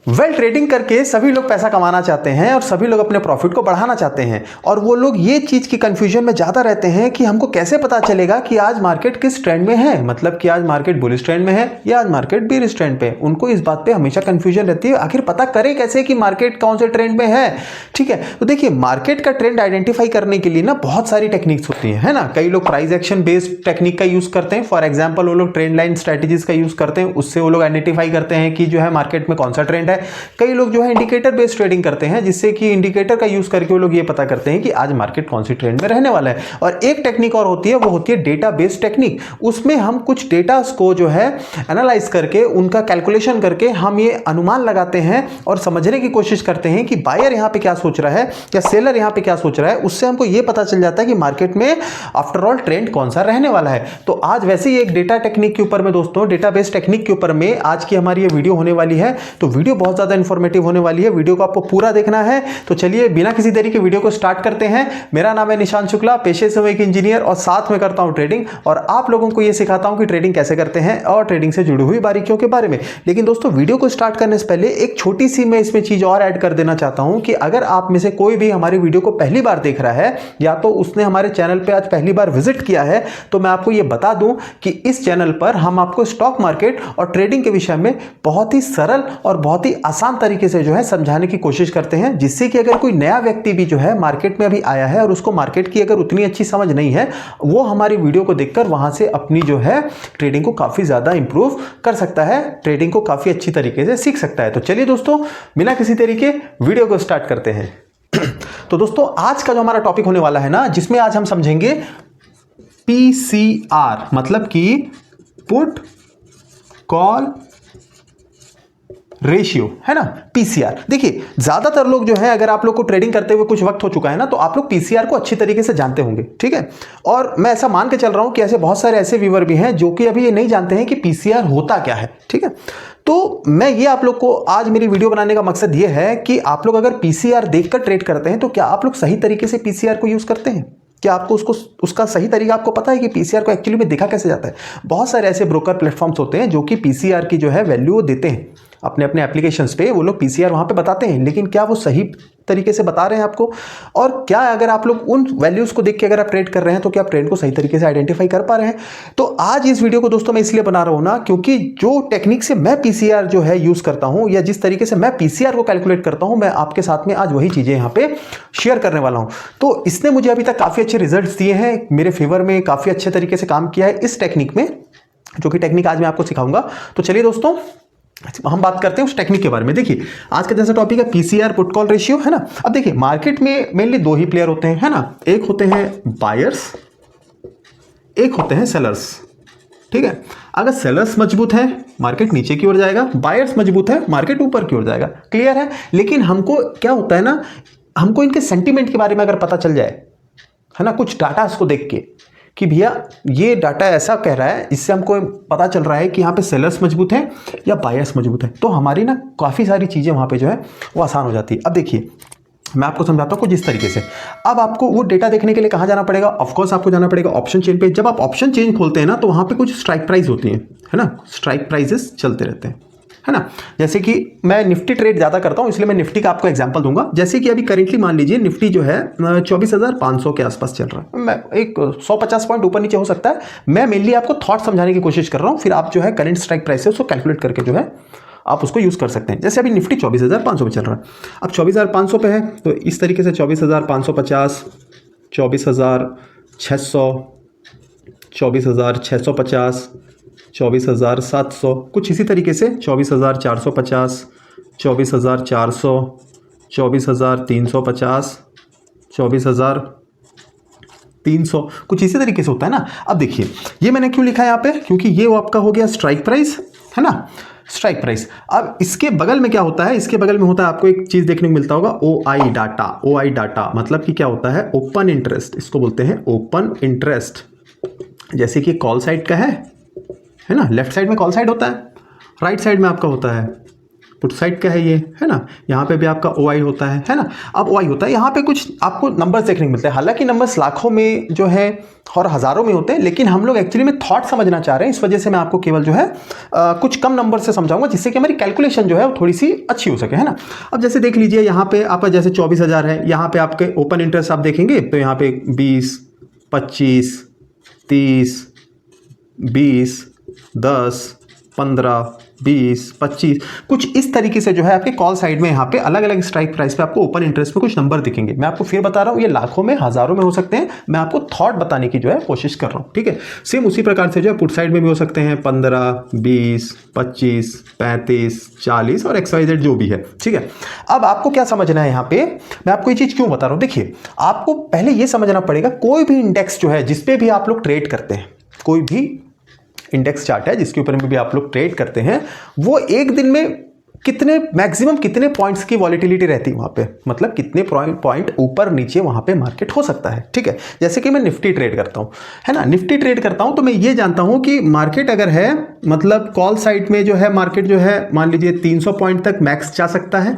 Trading करके सभी लोग पैसा कमाना चाहते हैं और सभी लोग अपने प्रॉफिट को बढ़ाना चाहते हैं और वो लोग ये चीज की कंफ्यूजन में ज्यादा रहते हैं कि हमको कैसे पता चलेगा कि आज मार्केट किस ट्रेंड में है, मतलब कि आज मार्केट बुलिश ट्रेंड में है या आज मार्केट बेरिश ट्रेंड पे। उनको इस बात पे हमेशा कंफ्यूजन रहती है, आखिर पता करें कैसे कि मार्केट कौन से ट्रेंड में है। ठीक है, तो देखिए मार्केट का ट्रेंड आइडेंटिफाई करने के लिए ना बहुत सारी टेक्निक्स होती है ना। कई लोग प्राइस एक्शन बेस्ड टेक्निक का यूज करते हैं, फॉर एग्जाम्पल वो लोग ट्रेंड लाइन स्ट्रेटेजीज का यूज करते हैं, उससे वो लोग आइडेंटिफाई करते हैं कि जो है मार्केट में कौन सा ट्रेंड है। कई लोग जो है इंडिकेटर बेस्ड ट्रेडिंग करते हैं, जिससे कि इंडिकेटर का यूज करके वो लोग ये पता करते हैं कि आज मार्केट कौन सी ट्रेंड में रहने वाला है। और एक टेक्निक और होती है, वो होती है डेटा बेस्ड टेक्निक। उसमें हम कुछ डेटा को जो है एनालाइज करके उनका कैलकुलेशन करके हम ये अनुमान लगाते हैं और समझने की कोशिश करते हैं कि बायर यहां पे क्या सोच रहा है या सेलर यहां पे क्या सोच रहा है। उससे हमको ये पता चल जाता है कि मार्केट में आफ्टर ऑल ट्रेंड कौन सा रहने वाला है। तो आज वैसे ही एक डेटा टेक्निक के ऊपर में दोस्तों, डेटा बेस्ड टेक्निक के ऊपर में आज की हमारी ये वीडियो होने वाली है। तो वीडियो बहुत ज्यादा इंफॉर्मेटिव होने वाली है, वीडियो को आपको पूरा देखना है। तो चलिए बिना किसी देरी के वीडियो को स्टार्ट करते हैं। मेरा नाम है निशांत शुक्ला, पेशे से एक इंजीनियर और साथ में करता हूं ट्रेडिंग, और आप लोगों को यह सिखाता हूं कि ट्रेडिंग कैसे करते हैं और ट्रेडिंग से जुड़ी हुई बारीकियों के बारे में। लेकिन दोस्तों वीडियो को स्टार्ट करने से पहले एक छोटी सी मैं इसमें चीज और ऐड कर देना चाहता हूं कि अगर आप में से कोई भी हमारी वीडियो को पहली बार देख रहा है या तो उसने हमारे चैनल पर आज पहली बार विजिट किया है, तो मैं आपको यह बता दूं कि इस चैनल पर हम आपको स्टॉक मार्केट और ट्रेडिंग के विषय में बहुत ही सरल और बहुत ही आसान तरीके से जो है समझाने की कोशिश करते हैं, जिससे कि अगर कोई नया व्यक्ति भी जो है मार्केट में अभी आया है और उसको मार्केट की अगर उतनी अच्छी समझ नहीं है, वो हमारी वीडियो को देखकर वहां से अपनी जो है ट्रेडिंग को काफी ज्यादा इंप्रूव कर सकता है, ट्रेडिंग को काफी अच्छी तरीके से सीख सकता है। तो चलिए दोस्तों बिना किसी तरीके वीडियो को स्टार्ट करते हैं। तो दोस्तों आज का जो हमारा टॉपिक होने वाला है ना, जिसमें आज हम समझेंगे पीसीआर, मतलब कि पुट कॉल रेशियो, है ना, पीसीआर। देखिए ज्यादातर लोग जो है, अगर आप लोग को ट्रेडिंग करते हुए कुछ वक्त हो चुका है ना, तो आप लोग पीसीआर को अच्छी तरीके से जानते होंगे। ठीक है, और मैं ऐसा मान के चल रहा हूं कि ऐसे बहुत सारे ऐसे व्यूअर भी हैं जो कि अभी ये नहीं जानते हैं कि पीसीआर होता क्या है। ठीक है, तो मैं ये आप लोग को आज मेरी वीडियो बनाने का मकसद ये है कि आप लोग अगर पीसीआर देखकर ट्रेड करते हैं तो क्या आप लोग सही तरीके से पीसीआर को यूज करते हैं? क्या आपको उसका सही तरीका आपको पता है कि पीसीआर को एक्चुअली में देखा कैसे जाता है? बहुत सारे ऐसे ब्रोकर प्लेटफॉर्म्स होते हैं जो कि पीसीआर की जो है वैल्यू देते हैं अपने अपने एप्लीकेशंस पे, वो लोग पीसीआर वहां पे बताते हैं, लेकिन क्या वो सही तरीके से बता रहे हैं आपको? और क्या अगर आप लोग उन वैल्यूज को देख के अगर आप ट्रेड कर रहे हैं तो क्या आप ट्रेंड को सही तरीके से आइडेंटिफाई कर पा रहे हैं? तो आज इस वीडियो को दोस्तों मैं इसलिए बना रहा हूं ना, क्योंकि जो टेक्निक से मैं पीसीआर जो है यूज करता हूं या जिस तरीके से मैं पीसीआर को कैलकुलेट करता हूं, मैं आपके साथ में आज वही चीजें यहां पे शेयर करने वाला हूं। तो इसने मुझे अभी तक काफी अच्छे रिजल्ट दिए हैं, मेरे फेवर में काफी अच्छे तरीके से काम किया है इस टेक्निक में, जो कि टेक्निक आज मैं आपको सिखाऊंगा। तो चलिए दोस्तों हम बात करते हैं उस टेक्निक के बारे में। देखिए आज का जैसा टॉपिक है पीसीआर, पुट कॉल रेशियो, है ना। अब देखिए मार्केट में मेनली दो ही प्लेयर होते हैं, है ना। एक होते हैं बायर्स, एक होते हैं सेलर्स। ठीक है, अगर सेलर्स मजबूत है मार्केट नीचे की ओर जाएगा, बायर्स मजबूत है मार्केट ऊपर की ओर जाएगा। क्लियर है। लेकिन हमको क्या होता है ना, हमको इनके सेंटीमेंट के बारे में अगर पता चल जाए, है ना, कुछ डाटा को देख के कि भैया ये डाटा ऐसा कह रहा है, इससे हमको पता चल रहा है कि यहाँ पे सेलर्स मजबूत हैं या बायर्स मजबूत हैं, तो हमारी ना काफ़ी सारी चीज़ें वहाँ पे जो है वो आसान हो जाती है। अब देखिए मैं आपको समझाता हूँ कुछ इस तरीके से। अब आपको वो डेटा देखने के लिए कहाँ जाना पड़ेगा? ऑफकोर्स आपको जाना पड़ेगा ऑप्शन चेन पे। जब आप ऑप्शन चेन खोलते हैं ना, तो वहाँ पे कुछ स्ट्राइक प्राइस होती है ना, स्ट्राइक प्राइजेस चलते रहते हैं, है ना। जैसे कि मैं निफ्टी ट्रेड ज़्यादा करता हूँ, इसलिए मैं निफ्टी का आपको एग्जांपल दूंगा। जैसे कि अभी करेंटली मान लीजिए निफ्टी जो है 24,500 के आसपास चल रहा है, मैं एक 150 पॉइंट ऊपर नीचे हो सकता है। मैं मेनली आपको थॉट समझाने की कोशिश कर रहा हूँ, फिर आप जो है करंट स्ट्राइक प्राइस है उसको कैलकुलेट करके जो है आप उसको यूज़ कर सकते हैं। जैसे अभी निफ्टी 24,500 पे चल रहा है, अब 24,500 पे है तो इस तरीके से 24,550, 24,600, 24,650, 24,700, कुछ इसी तरीके से 24,450, 24,400, 24,350, 24,300, कुछ इसी तरीके से होता है ना। अब देखिए ये मैंने क्यों लिखा है यहाँ पे, क्योंकि ये वो आपका हो गया स्ट्राइक प्राइस, है ना, स्ट्राइक प्राइस। अब इसके बगल में क्या होता है? इसके बगल में होता है, आपको एक चीज देखने को मिलता होगा, ओआई डाटा। ओआई डाटा मतलब कि क्या होता है? ओपन इंटरेस्ट, इसको बोलते हैं ओपन इंटरेस्ट। जैसे कि कॉल साइड का है ना, लेफ्ट साइड में कॉल साइड होता है, राइट साइड में आपका होता है पुट साइड का है ये, है ना। यहाँ पे भी आपका OI होता है ना। अब OI होता है, यहाँ पे कुछ आपको नंबर्स देखने को मिलते हैं, हालांकि नंबर्स लाखों में जो है और हज़ारों में होते हैं, लेकिन हम लोग एक्चुअली में थॉट समझना चाह रहे हैं, इस वजह से मैं आपको केवल जो है कुछ कम नंबर से समझाऊंगा, जिससे कि हमारी कैलकुलेशन जो है वो थोड़ी सी अच्छी हो सके, है ना। अब जैसे देख लीजिए, यहाँ पे आपका जैसे 24,000 है, यहाँ पे आपके ओपन इंटरेस्ट आप देखेंगे तो यहाँ पे 20, 25, 30, 20, 10, 15, 20, 25 कुछ इस तरीके से जो है आपके कॉल साइड में यहाँ पे अलग अलग स्ट्राइक प्राइस पे आपको ओपन इंटरेस्ट में कुछ नंबर दिखेंगे। मैं आपको फिर बता रहा हूँ, ये लाखों में हजारों में हो सकते हैं, मैं आपको थॉट बताने की जो है कोशिश कर रहा हूँ, ठीक है। सेम उसी प्रकार से जो है पुट साइड में भी हो सकते हैं 15, 20, 25, 35, 40 और XYZ जो भी है, ठीक है। अब आपको क्या समझना है यहाँ पे, मैं आपको ये चीज क्यों बता रहा हूँ, देखिए आपको पहले ये समझना पड़ेगा, कोई भी इंडेक्स जो है जिसपे भी आप लोग ट्रेड करते हैं, कोई भी इंडेक्स चार्ट है जिसके ऊपर में भी आप लोग ट्रेड करते हैं, वो एक दिन में कितने मैक्सिमम कितने पॉइंट्स की वॉलेटिलिटी रहती है वहां पे, मतलब कितने पॉइंट ऊपर नीचे वहां पे मार्केट हो सकता है, ठीक है। जैसे कि मैं निफ्टी ट्रेड करता हूं, है ना, निफ्टी ट्रेड करता हूं तो मैं ये जानता हूं कि मार्केट अगर है, मतलब कॉल साइड में जो है मार्केट जो है मान लीजिए 300 पॉइंट तक मैक्स जा सकता है,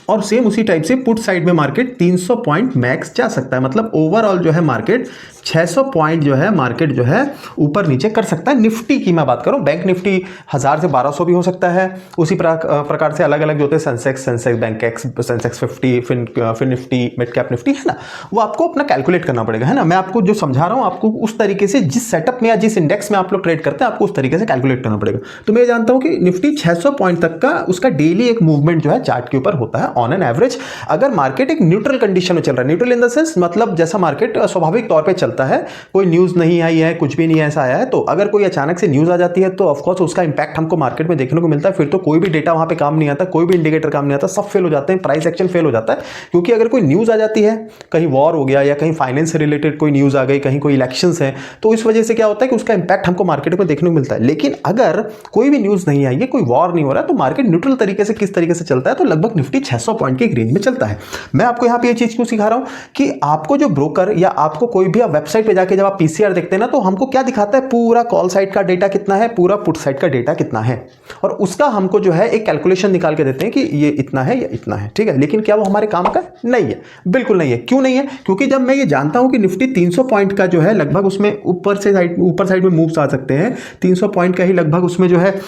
और सेम उसी टाइप से पुट साइड में मार्केट 300 पॉइंट मैक्स जा सकता है, मतलब ओवरऑल जो है मार्केट 600 पॉइंट जो है मार्केट जो है ऊपर नीचे कर सकता है। निफ्टी की मैं बात करूं, बैंक निफ्टी 1000 से 1200 भी हो सकता है, उसी प्रकार से अलग अलग जो होते हैं Sensex Bankex, Sensex 50, fin Nifty, mid cap Nifty, है ना, वो आपको अपना कैलकुलेट करना पड़ेगा, है ना। मैं आपको जो समझा रहा हूं, आपको उस तरीके से जिस सेटअप में या जिस इंडेक्स में आप लोग ट्रेड करते हैं, आपको उस तरीके से कैलकुलेट करना पड़ेगा। तो मैं जानता हूं कि निफ्टी 600 पॉइंट तक का उसका डेली एक मूवमेंट जो है चार्ट के ऊपर होता है ऑन एन एवरेज। अगर मार्केट एक न्यूट्रल कंडीशन में चल रहा है, न्यूट्रल इन द सेंस मतलब जैसा मार्केट स्वाभाविक तौर पे चलता है, कोई न्यूज नहीं आई है, कुछ भी नहीं ऐसा आया है, तो अगर कोई अचानक से न्यूज आ जाती है तो ऑफ कोर्स उसका इंपैक्ट हमको मार्केट में देखने को मिलता है। फिर तो कोई भी डेटा वहां पे काम नहीं आता, कोई भी इंडिकेटर काम नहीं आता, सब फेल हो जाते हैं, प्राइस एक्शन फेल हो जाता है। क्योंकि अगर कोई न्यूज आ जाती है, कहीं वॉर हो गया या कहीं फाइनेंस से रिलेटेड कोई न्यूज आ गई, कहीं कोई इलेक्शंस है, तो इस वजह से क्या होता है कि उसका इंपैक्ट हमको मार्केट में देखने को मिलता है। लेकिन अगर कोई भी न्यूज नहीं आई है, कोई वॉर नहीं हो रहा है, तो मार्केट न्यूट्रल तरीके से किस तरीके से चलता है, तो लगभग निफ्टी 600 पॉइंट के रेंज में चलता है। मैं आपको यहाँ पे ये चीज क्यों सिखा रहा हूं कि आपको जो ब्रोकर या आपको कोई भी वेबसाइट पे जाके जब आप पीसीआर देखते हैं ना, तो हमको क्या दिखाता है, पूरा कॉल साइड का डेटा कितना है, पूरा पुट साइड का डेटा कितना है, और उसका हमको जो है एक कैलकुलेशन निकाल के देते हैं कि ये इतना है या इतना है, ठीक है। लेकिन क्या वो हमारे काम का नहीं है? बिल्कुल नहीं है। क्यों नहीं है? क्योंकि जब मैं ये जानता हूं कि निफ्टी 300 पॉइंट का जो है लगभग उसमें ऊपर साइड में मूव्स आ सकते हैं, 300 पॉइंट का ही लगभग उसमें जो है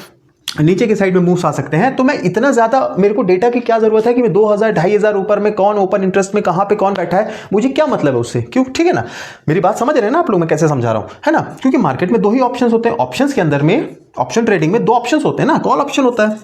नीचे के साइड में मूव्स आ सकते हैं, तो मैं इतना ज्यादा मेरे को डेटा की क्या जरूरत है कि मैं 2000 2500 ऊपर में कौन ओपन इंटरेस्ट में कहां पे कौन बैठा है, मुझे क्या मतलब है उससे? क्यों, ठीक है ना, मेरी बात समझ रहे हैं ना आप लोग, मैं कैसे समझा रहा हूं, है ना। क्योंकि मार्केट में दो ही ऑप्शंस होते हैं, ऑप्शंस के अंदर में, ऑप्शन ट्रेडिंग में दो ऑप्शंस होते हैं ना, कॉल ऑप्शन होता है,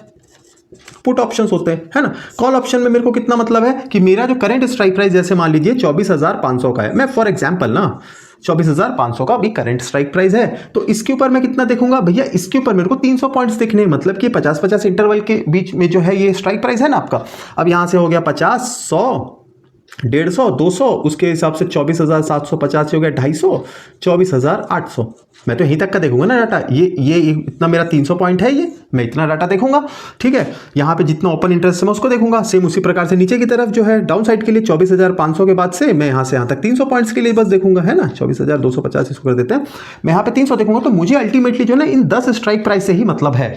पुट ऑप्शंस होते हैं, है ना। कॉल ऑप्शन में मेरे को कितना मतलब है कि मेरा जो करंट स्ट्राइक प्राइस जैसे मान लीजिए 24,500 का है, मैं फॉर एग्जांपल ना 24,500 का भी करंट स्ट्राइक प्राइस है, तो इसके ऊपर मैं कितना देखूंगा भैया, इसके ऊपर मेरे को 300 पॉइंट्स देखने, मतलब कि 50-50 इंटरवल के बीच में जो है ये स्ट्राइक प्राइस है ना आपका। अब यहां से हो गया 50, 100, 150, 200, उसके हिसाब से 24,750 हो गया 250, 24,800। मैं तो यहीं तक का देखूंगा ना डाटा, ये इतना मेरा 300 पॉइंट है, ये मैं इतना डाटा देखूंगा, ठीक है। यहाँ पे जितना ओपन इंटरेस्ट है मैं उसको देखूंगा। सेम उसी प्रकार से नीचे की तरफ जो है डाउन साइड के लिए 24,500 के बाद से मैं यहाँ से यहाँ तक 300 पॉइंट्स के लिए बस देखूंगा, है ना। 24,250 इसको कर देते हैं, मैं यहाँ पे 300 देखूंगा, तो मुझे अल्टीमेटली जो है ना इन 10 स्ट्राइक प्राइस से ही मतलब है,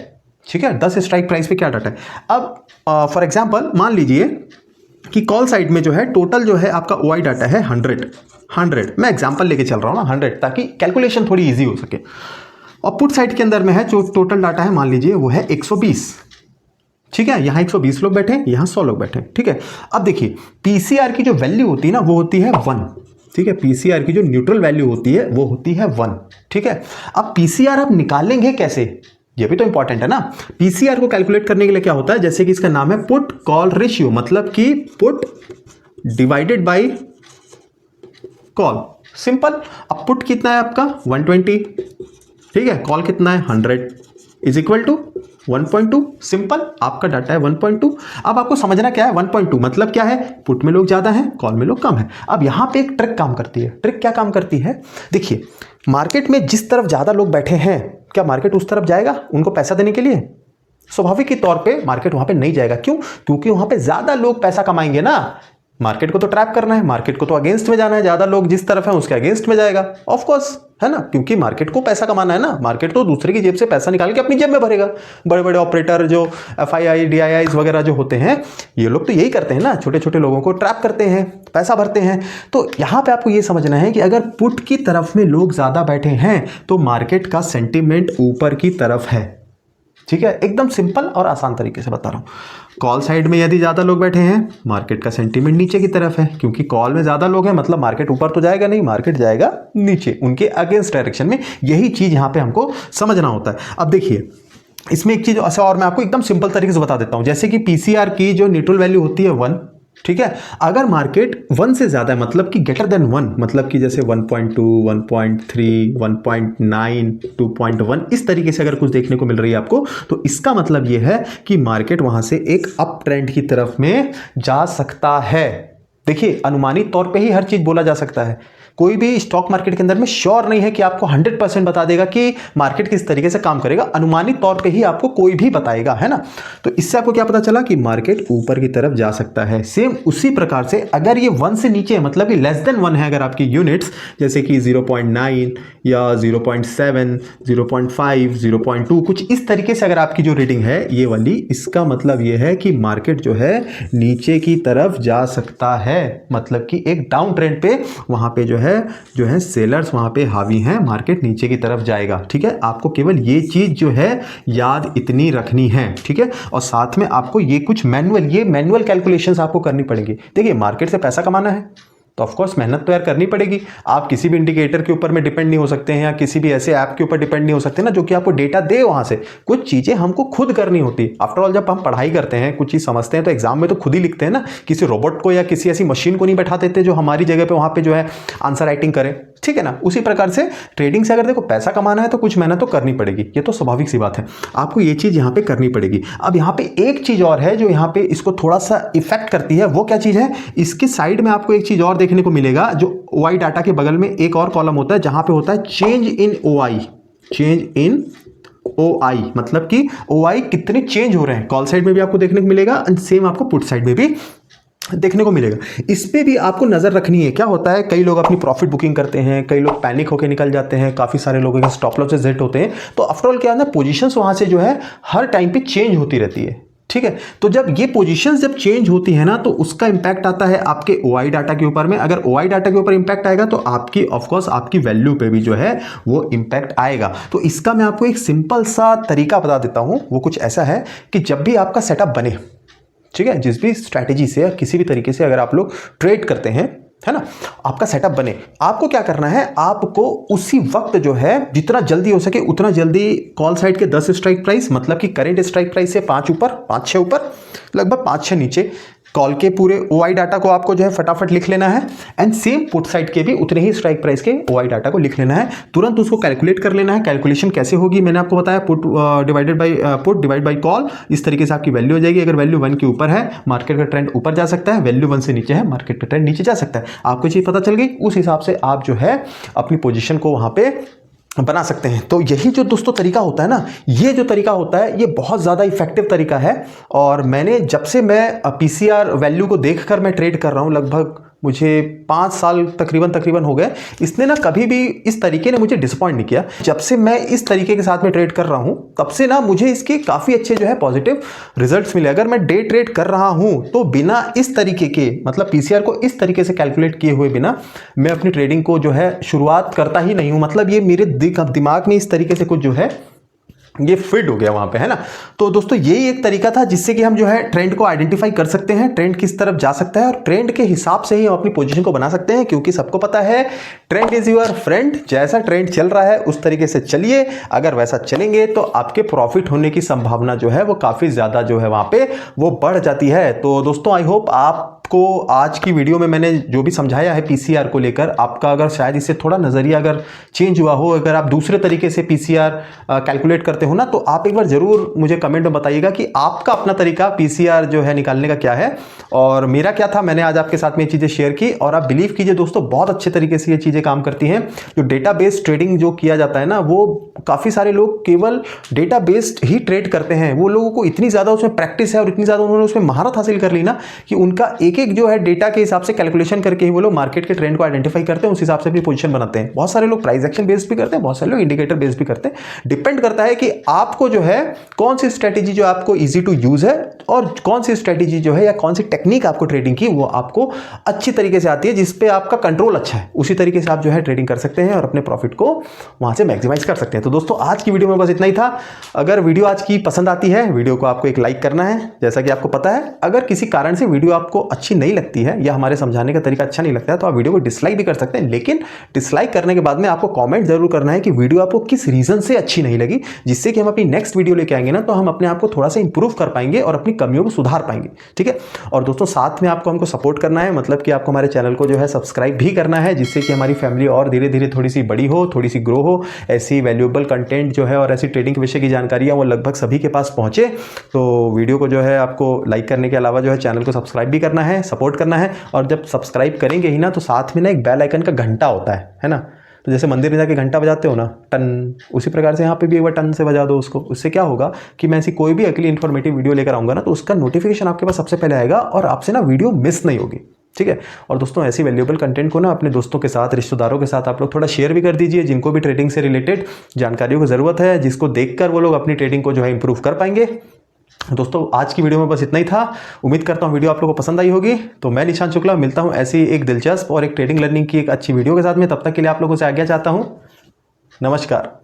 ठीक है। 10 स्ट्राइक प्राइस पे क्या डाटा है। अब फॉर एग्जाम्पल मान लीजिए कि कॉल साइड में जो है टोटल जो है आपका OI डाटा है 100, मैं एग्जांपल लेके चल रहा हूं ना 100, ताकि कैलकुलेशन थोड़ी इजी हो सके। और पुट साइड के अंदर में है जो टोटल डाटा है मान लीजिए वो है 120, ठीक है। यहां 120 लोग बैठे हैं, यहां 100 लोग बैठे हैं, ठीक है। अब देखिए पीसीआर की जो वैल्यू होती है ना वो होती है 1, ठीक है। पीसीआर की जो न्यूट्रल वैल्यू होती है वो होती है 1, ठीक है। अब पीसीआर आप निकालेंगे कैसे, ये भी तो इंपॉर्टेंट है ना। पीसीआर को कैलकुलेट करने के लिए क्या होता है, जैसे कि इसका नाम है पुट कॉल रेशियो, मतलब कि put divided by call, simple. अब पुट कितना है आपका 120, ठीक है, कॉल कितना है 100 इज इक्वल टू 1.2, सिंपल। आपका डाटा है 1.2। अब आपको समझना क्या है 1.2 मतलब क्या है, पुट में लोग ज्यादा हैं, कॉल में लोग कम है। अब यहां पे एक ट्रिक काम करती है। ट्रिक क्या काम करती है, देखिए मार्केट में जिस तरफ ज्यादा लोग बैठे हैं, क्या मार्केट उस तरफ जाएगा उनको पैसा देने के लिए? स्वाभाविक के तौर पे मार्केट वहां पे नहीं जाएगा। क्यों? क्योंकि वहां पे ज्यादा लोग पैसा कमाएंगे ना, मार्केट को तो ट्रैप करना है, मार्केट को तो अगेंस्ट में जाना है, ज्यादा लोग जिस तरफ है उसके अगेंस्ट में जाएगा, ऑफ कोर्स, है ना, क्योंकि मार्केट को पैसा कमाना है ना, मार्केट तो दूसरे की जेब से पैसा निकाल के अपनी जेब में भरेगा। बड़े बड़े ऑपरेटर जो FII DIIs वगैरह जो होते हैं, ये लोग तो यही करते हैं ना, छोटे छोटे लोगों को ट्रैप करते हैं, पैसा भरते हैं। तो यहां पे आपको ये समझना है कि अगर पुट की तरफ में लोग ज्यादा बैठे हैं तो मार्केट का सेंटीमेंट ऊपर की तरफ है। ठीक है, एकदम सिंपल और आसान तरीके से बता रहा हूं। कॉल साइड में यदि ज़्यादा लोग बैठे हैं, मार्केट का सेंटीमेंट नीचे की तरफ है, क्योंकि कॉल में ज़्यादा लोग हैं, मतलब मार्केट ऊपर तो जाएगा नहीं, मार्केट जाएगा नीचे, उनके अगेंस्ट डायरेक्शन में। यही चीज़ यहाँ पे हमको समझना होता है। अब देखिए, इसमें एक चीज़ ऐसा और मैं आपको एकदम सिंपल तरीके से बता देता हूँ। जैसे कि PCR की जो न्यूट्रल वैल्यू होती है 1, ठीक है, अगर मार्केट 1 से ज़्यादा है, मतलब कि ग्रेटर देन 1, मतलब कि जैसे 1.2, 1.3, 1.9, 2.1, इस तरीके से अगर कुछ देखने को मिल रही है आपको, तो इसका मतलब यह है कि मार्केट वहां से एक अप ट्रेंड की तरफ में जा सकता है। देखिए, अनुमानित तौर पे ही हर चीज बोला जा सकता है। कोई भी स्टॉक मार्केट के अंदर में श्योर नहीं है कि आपको 100% बता देगा कि मार्केट किस तरीके से काम करेगा। अनुमानित तौर पे ही आपको कोई भी बताएगा, है ना। तो इससे आपको क्या पता चला कि मार्केट ऊपर की तरफ जा सकता है। सेम उसी प्रकार से अगर ये 1 से नीचे है, मतलब कि लेस देन 1 है अगर आपकी यूनिट्स, जैसे कि 0.9 या 0.7, 0.5, 0.2, कुछ इस तरीके से अगर आपकी जो रीडिंग है ये वाली, इसका मतलब ये है कि मार्केट जो है नीचे की तरफ जा सकता है। मतलब कि एक डाउन ट्रेंड पे वहां पे जो है सेलर्स वहां पे हावी हैं, मार्केट नीचे की तरफ जाएगा। ठीक है, आपको केवल ये चीज जो है याद इतनी रखनी है। ठीक है, और साथ में आपको ये कुछ मैनुअल कैलकुलेशंस आपको करनी पड़ेंगी। देखिए, मार्केट से पैसा कमाना है तो ऑफ कोर्स मेहनत तो यार करनी पड़ेगी। आप किसी भी इंडिकेटर के ऊपर में डिपेंड नहीं हो सकते हैं, या किसी भी ऐसे ऐप के ऊपर डिपेंड नहीं हो सकते ना जो कि आपको डेटा दे वहां से। कुछ चीजें हमको खुद करनी होती। आफ्टर ऑल जब हम पढ़ाई करते हैं, कुछ चीज समझते हैं, तो एग्जाम में तो खुद ही लिखते हैं ना, किसी रोबोट को या किसी ऐसी मशीन को नहीं बैठा देते जो हमारी जगह पे वहां पे जो है आंसर राइटिंग करे। ठीक है ना, उसी प्रकार से ट्रेडिंग से अगर देखो पैसा कमाना है तो कुछ मेहनत तो करनी पड़ेगी, ये तो स्वाभाविक सी बात है। आपको ये चीज यहाँ पे करनी पड़ेगी। अब यहाँ पे एक चीज और है जो यहाँ पे इसको थोड़ा सा इफेक्ट करती है। वो क्या चीज है? इसकी साइड में आपको एक चीज और देखने को मिलेगा, जो OI डाटा के बगल में एक और कॉलम होता है जहां पे होता है change in OI। Change in OI मतलब कि OI कितने चेंज हो रहे हैं, कॉल साइड में भी आपको देखने को मिलेगा, एंड सेम आपको पुट साइड में भी देखने को मिलेगा। इस पे भी आपको नजर रखनी है। क्या होता है, कई लोग अपनी प्रॉफिट बुकिंग करते हैं, कई लोग पैनिक होकर निकल जाते हैं, काफी सारे लोगों के स्टॉप लॉस सेट होते हैं। तो आफ्टर ऑल क्या है ना, पोजीशंस वहां से जो है हर टाइम पे चेंज होती रहती है। ठीक है, तो जब ये पोजीशंस जब चेंज होती है ना, तो उसका इंपैक्ट आता है आपके OI डाटा के ऊपर में। अगर OI डाटा के ऊपर इंपैक्ट आएगा तो आपकी ऑफ कोर्स आपकी वैल्यू पे भी जो है वो इंपैक्ट आएगा। तो इसका मैं आपको एक सिंपल सा तरीका बता देता हूं। वो कुछ ऐसा है कि जब भी आपका सेटअप बने, ठीक है, जिस भी स्ट्रैटेजी से या किसी भी तरीके से अगर आप लोग ट्रेड करते हैं, है ना, आपका सेटअप बने, आपको क्या करना है, आपको उसी वक्त जो है जितना जल्दी हो सके उतना जल्दी कॉल साइड के 10 स्ट्राइक प्राइस, मतलब कि करेंट स्ट्राइक प्राइस से 5 ऊपर, 5-6 ऊपर, लगभग 5-6 नीचे कॉल के पूरे OI डाटा को आपको जो है फटाफट लिख लेना है। एंड सेम पुट साइड के भी उतने ही स्ट्राइक प्राइस के OI डाटा को लिख लेना है। तुरंत उसको कैलकुलेट कर लेना है। कैलकुलेशन कैसे होगी मैंने आपको बताया, पुट डिवाइड बाय कॉल। इस तरीके से आपकी वैल्यू हो जाएगी। अगर वैल्यू 1 के ऊपर है, मार्केट का ट्रेंड ऊपर जा सकता है, वैल्यू 1 से नीचे है, मार्केट का ट्रेंड नीचे जा सकता है। आपको चीज पता चल गई, उस हिसाब से आप जो है अपनी पोजिशन को वहां पे बना सकते हैं। तो यही जो दोस्तों तरीका होता है ना, ये जो तरीका होता है ये बहुत ज़्यादा इफेक्टिव तरीका है। और मैंने जब से मैं PCR वैल्यू को देखकर मैं ट्रेड कर रहा हूँ, लगभग मुझे 5 साल तकरीबन हो गए, इसने ना कभी भी इस तरीके ने मुझे डिसअपॉइंट नहीं किया। जब से मैं इस तरीके के साथ में ट्रेड कर रहा हूं, तब से ना मुझे इसके काफ़ी अच्छे जो है पॉजिटिव रिजल्ट्स मिले। अगर मैं डे ट्रेड कर रहा हूं तो बिना इस तरीके के, मतलब PCR को इस तरीके से कैलकुलेट किए हुए बिना मैं अपनी ट्रेडिंग को जो है शुरुआत करता ही नहीं हूं। मतलब ये मेरे दिमाग में इस तरीके से कुछ जो है ये फिट हो गया वहां पे, है ना। तो दोस्तों यही एक तरीका था जिससे कि हम जो है ट्रेंड को आइडेंटिफाई कर सकते हैं, ट्रेंड किस तरफ जा सकता है, और ट्रेंड के हिसाब से ही हम अपनी पोजीशन को बना सकते हैं। क्योंकि सबको पता है ट्रेंड इज योर फ्रेंड। जैसा ट्रेंड चल रहा है उस तरीके से चलिए। अगर वैसा चलेंगे तो आपके प्रॉफिट होने की संभावना जो है वो काफी ज्यादा जो है वहां पे वो बढ़ जाती है। तो दोस्तों आई होप आपको आज की वीडियो में मैंने जो भी समझाया है PCR को लेकर, आपका अगर शायद इससे थोड़ा नजरिया अगर चेंज हुआ हो, अगर आप दूसरे तरीके से PCR कैलकुलेट करते हो ना, तो आप एक बार जरूर मुझे कमेंट में बताइएगा कि आपका अपना तरीका PCR जो है निकालने का क्या है और मेरा क्या था। मैंने आज आपके साथ में ये चीजें शेयर की और आप बिलीव कीजिए दोस्तों, बहुत अच्छे तरीके से ये चीजें काम करती हैं। जो डेटा बेस्ड ट्रेडिंग जो किया जाता है ना, वो काफी सारे लोग केवल डेटा बेस्ड ही ट्रेड करते हैं। वो लोगों को इतनी ज्यादा उसमें प्रैक्टिस है और इतनी ज्यादा उन्होंने उसमें महारत हासिल कर ली ना कि उनका एक एक जो है डेटा के हिसाब से कैलकुलेशन करके ही वो लोग मार्केट के ट्रेंड को आइडेंटिफाई करते हैं, उस हिसाब से अपनी पोजीशन बनाते हैं। बहुत सारे लोग प्राइस एक्शन बेस्ड भी करते हैं, बहुत सारे लोग इंडिकेटर बेस्ड भी करते हैं। डिपेंड करता है कि आपको जो है कौन सी स्ट्रेटेजी जो आपको ईजी टू यूज है और कौन सी स्ट्रेटेजी जो है या कौन सी टेक्निक आपको ट्रेडिंग की वो आपको अच्छी तरीके से आती है, जिसपे आपका कंट्रोल अच्छा है, उसी तरीके से आप जो है ट्रेडिंग कर सकते हैं और अपने प्रॉफिट को वहां से मैक्सिमाइज कर सकते हैं। तो दोस्तों आज की वीडियो में बस इतना ही था। अगर वीडियो आज की पसंद आती है, वीडियो को आपको एक लाइक करना है, जैसा कि आपको पता है। अगर किसी कारण से वीडियो आपको अच्छी नहीं लगती है या हमारे समझाने का तरीका अच्छा नहीं लगता है तो आप वीडियो को डिसलाइक भी कर सकते हैं, लेकिन डिसलाइक करने के बाद में आपको कमेंट जरूर करना है कि वीडियो आपको किस रीजन से अच्छी नहीं लगी, जिससे कि हम अपनी नेक्स्ट वीडियो लेके आएंगे ना तो हम अपने आप को थोड़ा सा इंप्रूव कर पाएंगे और अपनी कमियों को सुधार पाएंगे। ठीक है। और दोस्तों साथ में आपको हमको सपोर्ट करना है, मतलब कि आपको हमारे चैनल को जो है सब्सक्राइब भी करना है, जिससे कि हमारी फैमिली और धीरे धीरे थोड़ी सी बड़ी हो, थोड़ी सी ग्रो हो, ऐसी वैल्यूएबल कंटेंट जो है और ऐसी ट्रेडिंग के विषय की जानकारियां वो लगभग सभी के पास पहुंचे। तो वीडियो को जो है आपको लाइक करने के अलावा जो है चैनल को सब्सक्राइब भी करना है, सपोर्ट करना है। और जब सब्सक्राइब करेंगे ही ना तो साथ में ना एक बेल आइकन का घंटा होता है ना। तो जैसे मंदिर में जाके घंटा बजाते हो ना टन, उसी प्रकार से यहाँ पे भी एक बार टन से बजा दो उसको। उससे क्या होगा कि मैं ऐसी कोई भी अगली इन्फॉर्मेटिव वीडियो लेकर आऊँगा ना तो उसका नोटिफिकेशन आपके पास सबसे पहले आएगा और आपसे ना वीडियो मिस नहीं होगी। ठीक है। और दोस्तों ऐसी वैल्यूएबल कंटेंट को ना अपने दोस्तों के साथ, रिश्तेदारों के साथ आप लोग थोड़ा शेयर भी कर दीजिए, जिनको भी ट्रेडिंग से रिलेटेड जानकारियों की ज़रूरत है, जिसको देखकर वो लोग अपनी ट्रेडिंग को जो है इंप्रूव कर पाएंगे। दोस्तों आज की वीडियो में बस इतना ही था। उम्मीद करता हूँ वीडियो आप लोगों को पसंद आई होगी। तो मैं निशान शुक्ला मिलता हूँ ऐसी एक दिलचस्प और एक ट्रेडिंग लर्निंग की एक अच्छी वीडियो के साथ में। तब तक के लिए आप लोगों से आज्ञा चाहता हूँ। नमस्कार।